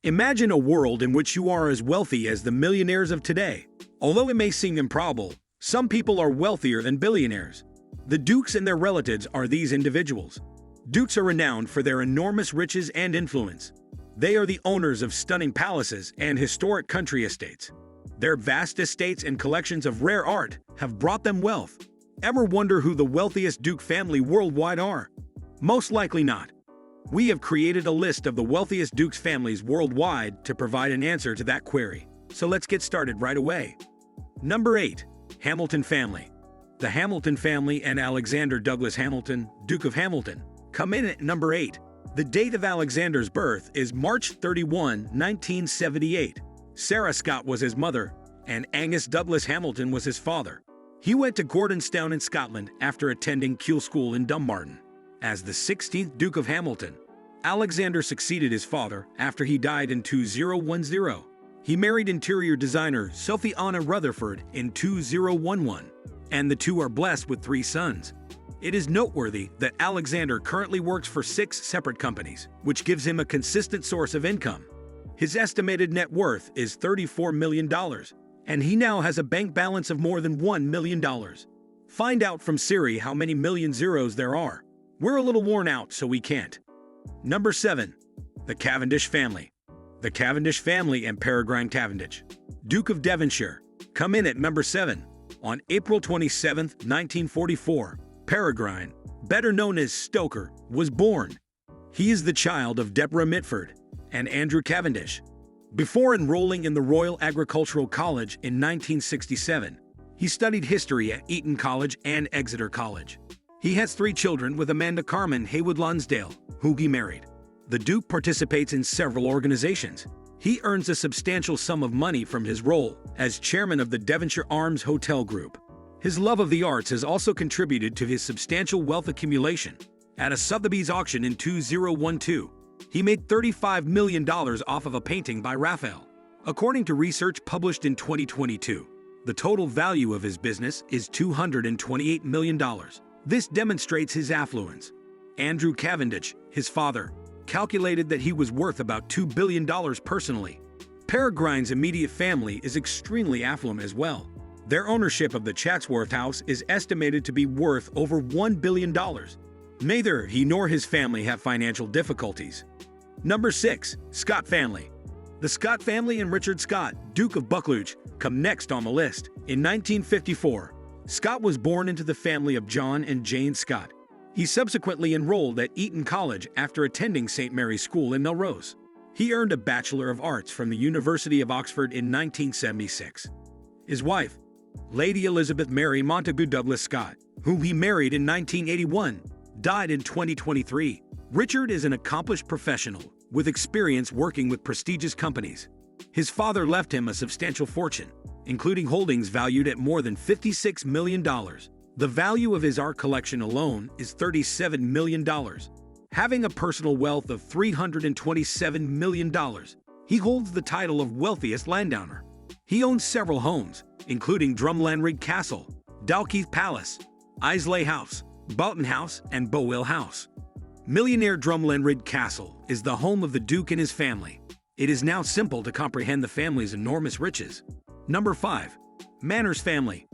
Imagine a world in which you are as wealthy as the millionaires of today. Although it may seem improbable, some people are wealthier than billionaires. The dukes and their relatives are these individuals. Dukes are renowned for their enormous riches and influence. They are the owners of stunning palaces and historic country estates. Their vast estates and collections of rare art have brought them wealth. Ever wonder who the wealthiest duke family worldwide are? Most likely not. We have created a list of the wealthiest dukes families worldwide to provide an answer to that query. So let's get started right away. Number 8. Hamilton Family. The Hamilton family and Alexander Douglas Hamilton, Duke of Hamilton, come in at number 8. The date of Alexander's birth is March 31, 1978. Sarah Scott was his mother, and Angus Douglas Hamilton was his father. He went to Gordonstown in Scotland after attending Keele School in Dumbarton. As the 16th Duke of Hamilton, Alexander succeeded his father after he died in 2010. He married interior designer Sophie Anna Rutherford in 2011, and the two are blessed with 3 sons. It is noteworthy that Alexander currently works for 6 separate companies, which gives him a consistent source of income. His estimated net worth is $34 million, and he now has a bank balance of more than $1 million. Find out from Siri how many million zeros there are. We're a little worn out, so we can't. Number 7. The Cavendish Family. The Cavendish family and Peregrine Cavendish, Duke of Devonshire, come in at number 7. On April 27, 1944, Peregrine, better known as Stoker, was born. He is the child of Deborah Mitford and Andrew Cavendish. Before enrolling in the Royal Agricultural College in 1967, he studied history at Eton College and Exeter College. He has 3 children with Amanda Carmen Haywood Lonsdale, who he married. The Duke participates in several organizations. He earns a substantial sum of money from his role as chairman of the Devonshire Arms Hotel Group. His love of the arts has also contributed to his substantial wealth accumulation. At a Sotheby's auction in 2012, he made $35 million off of a painting by Raphael. According to research published in 2022, the total value of his business is $228 million. This demonstrates his affluence. Andrew Cavendish, his father, calculated that he was worth about $2 billion personally. Peregrine's immediate family is extremely affluent as well. Their ownership of the Chatsworth House is estimated to be worth over $1 billion. Neither he nor his family have financial difficulties. Number 6. Scott Family. The Scott family and Richard Scott, Duke of Buccleuch, come next on the list. In 1954, Scott was born into the family of John and Jane Scott. He subsequently enrolled at Eton College after attending St. Mary's School in Melrose. He earned a Bachelor of Arts from the University of Oxford in 1976. His wife, Lady Elizabeth Mary Montagu Douglas Scott, whom he married in 1981, died in 2023. Richard is an accomplished professional with experience working with prestigious companies. His father left him a substantial fortune, including holdings valued at more than $56 million. The value of his art collection alone is $37 million. Having a personal wealth of $327 million, he holds the title of wealthiest landowner. He owns several homes, including Drumlanrig Castle, Dalkeith Palace, Islay House, Boughton House, and Bowell House. Millionaire Drumlanrig Castle is the home of the Duke and his family. It is now simple to comprehend the family's enormous riches. Number 5. Manners Family.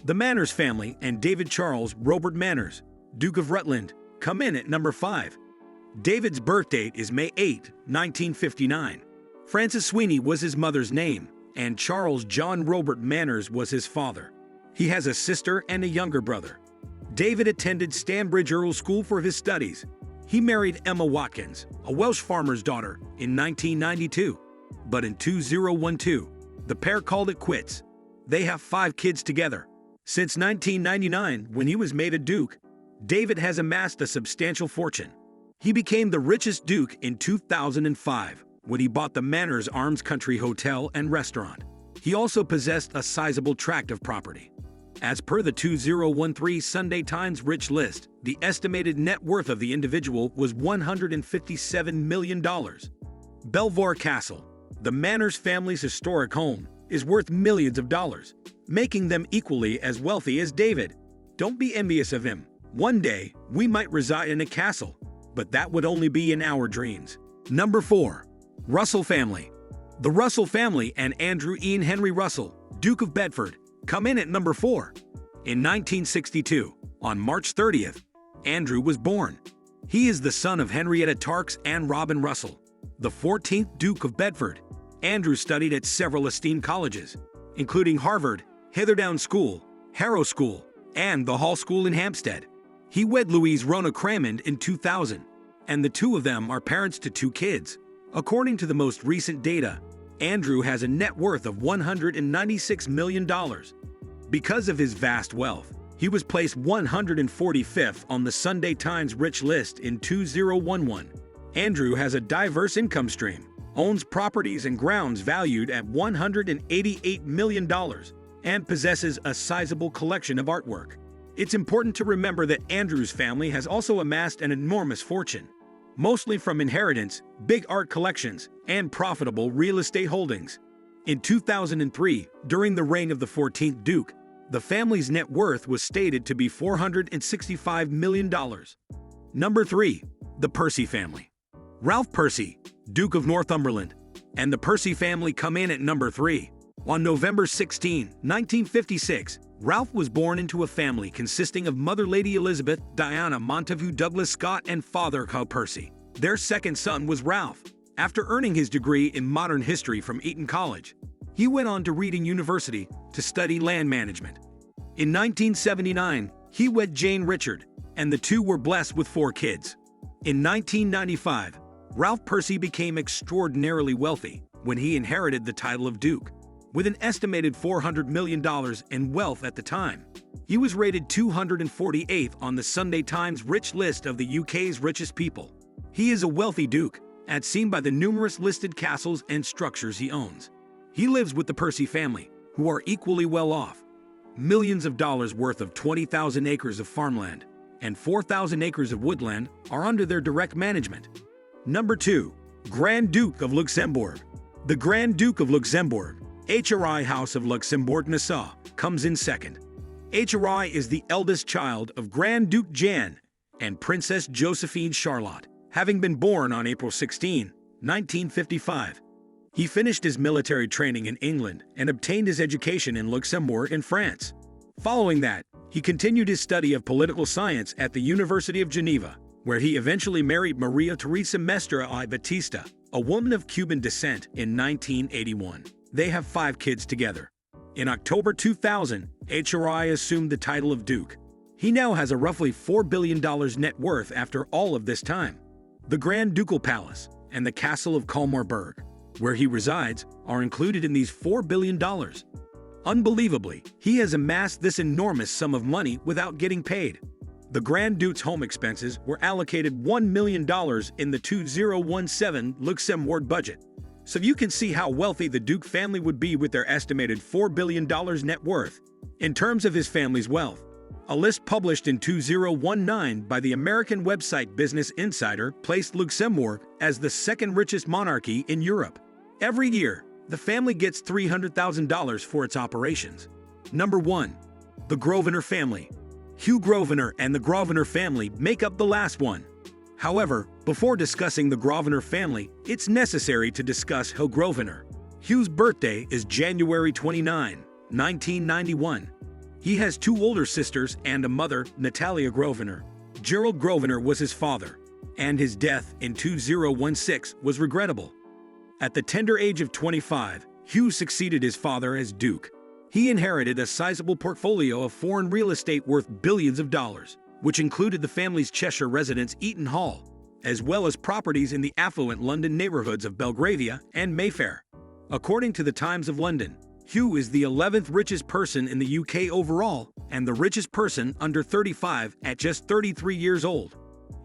The Manners family and David Charles Robert Manners, Duke of Rutland, come in at number 5. David's birth date is May 8, 1959. Francis Sweeney was his mother's name, and Charles John Robert Manners was his father. He has a sister and a younger brother. David attended Stanbridge Earl School for his studies. He married Emma Watkins, a Welsh farmer's daughter, in 1992. But in 2012, the pair called it quits. They have 5 kids together. Since 1999, when he was made a duke, David has amassed a substantial fortune. He became the richest duke in 2005 when he bought the Manners Arms Country Hotel and Restaurant. He also possessed a sizable tract of property. As per the 2013 Sunday Times Rich List, the estimated net worth of the individual was $157 million. Belvoir Castle, the Manners family's historic home, is worth millions of dollars, making them equally as wealthy as David. Don't be envious of him. One day, we might reside in a castle, but that would only be in our dreams. Number 4. Russell Family. The Russell family and Andrew Ian Henry Russell, Duke of Bedford, come in at number 4. In 1962, on March 30th, Andrew was born. He is the son of Henrietta Tarkes and Robin Russell, the 14th Duke of Bedford. Andrew studied at several esteemed colleges, including Harvard, Hitherdown School, Harrow School, and the Hall School in Hampstead. He wed Louise Rona Cramond in 2000, and the two of them are parents to 2 kids. According to the most recent data, Andrew has a net worth of $196 million. Because of his vast wealth, he was placed 145th on the Sunday Times Rich list in 2011. Andrew has a diverse income stream, owns properties and grounds valued at $188 million, and possesses a sizable collection of artwork. It's important to remember that Andrew's family has also amassed an enormous fortune, mostly from inheritance, big art collections, and profitable real estate holdings. In 2003, during the reign of the 14th Duke, the family's net worth was stated to be $465 million. Number 3. The Percy Family. Ralph Percy, Duke of Northumberland, and the Percy family come in at number 3. On November 16, 1956, Ralph was born into a family consisting of Mother Lady Elizabeth Diana Montagu Douglas Scott and Father Hugh Percy. Their second son was Ralph. After earning his degree in modern history from Eton College, he went on to Reading University to study land management. In 1979, he wed Jane Richard, and the two were blessed with 4 kids. In 1995, Ralph Percy became extraordinarily wealthy when he inherited the title of Duke, with an estimated $400 million in wealth at the time. He was rated 248th on the Sunday Times Rich list of the UK's richest people. He is a wealthy duke, as seen by the numerous listed castles and structures he owns. He lives with the Percy family, who are equally well off. Millions of dollars worth of 20,000 acres of farmland and 4,000 acres of woodland are under their direct management. Number 2. Grand Duke of Luxembourg. The Grand Duke of Luxembourg, HRI House of Luxembourg-Nassau, comes in second. HRI is the eldest child of Grand Duke Jan and Princess Josephine Charlotte, having been born on April 16, 1955. He finished his military training in England and obtained his education in Luxembourg and France. Following that, he continued his study of political science at the University of Geneva, where he eventually married Maria Teresa Mestre y Batista, a woman of Cuban descent, in 1981. They have 5 kids together. In October 2000, HRI assumed the title of Duke. He now has a roughly $4 billion net worth after all of this time. The Grand Ducal Palace and the Castle of Colmarberg, where he resides, are included in these $4 billion. Unbelievably, he has amassed this enormous sum of money without getting paid. The Grand Duke's home expenses were allocated $1 million in the 2017 Luxembourg budget. So you can see how wealthy the Duke family would be with their estimated $4 billion net worth. In terms of his family's wealth, a list published in 2019 by the American website Business Insider placed Luxembourg as the second richest monarchy in Europe. Every year, the family gets $300,000 for its operations. Number 1. The Grosvenor Family. Hugh Grosvenor and the Grosvenor family make up the last one. However, before discussing the Grosvenor family, it's necessary to discuss Hugh Grosvenor. Hugh's birthday is January 29, 1991. He has 2 older sisters and a mother, Natalia Grosvenor. Gerald Grosvenor was his father, and his death in 2016 was regrettable. At the tender age of 25, Hugh succeeded his father as Duke. He inherited a sizable portfolio of foreign real estate worth billions of dollars, which included the family's Cheshire residence Eaton Hall, as well as properties in the affluent London neighborhoods of Belgravia and Mayfair. According to the Times of London, Hugh is the 11th richest person in the UK overall and the richest person under 35 at just 33 years old.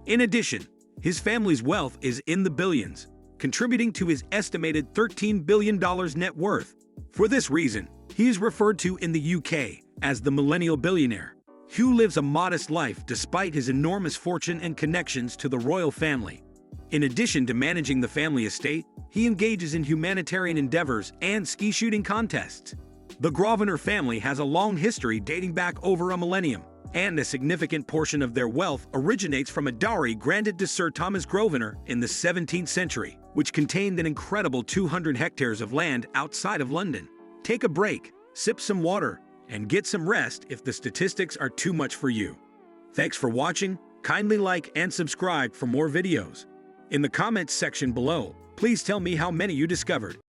In addition, his family's wealth is in the billions, contributing to his estimated $13 billion net worth. For this reason, he is referred to in the UK as the millennial billionaire. Hugh lives a modest life despite his enormous fortune and connections to the royal family. In addition to managing the family estate, he engages in humanitarian endeavors and ski shooting contests. The Grosvenor family has a long history dating back over a millennium, and a significant portion of their wealth originates from a dowry granted to Sir Thomas Grosvenor in the 17th century. which contained an incredible 200 hectares of land outside of London. Take a break, sip some water, and get some rest if the statistics are too much for you. Thanks for watching. Kindly like and subscribe for more videos. In the comments section below, please tell me how many you discovered.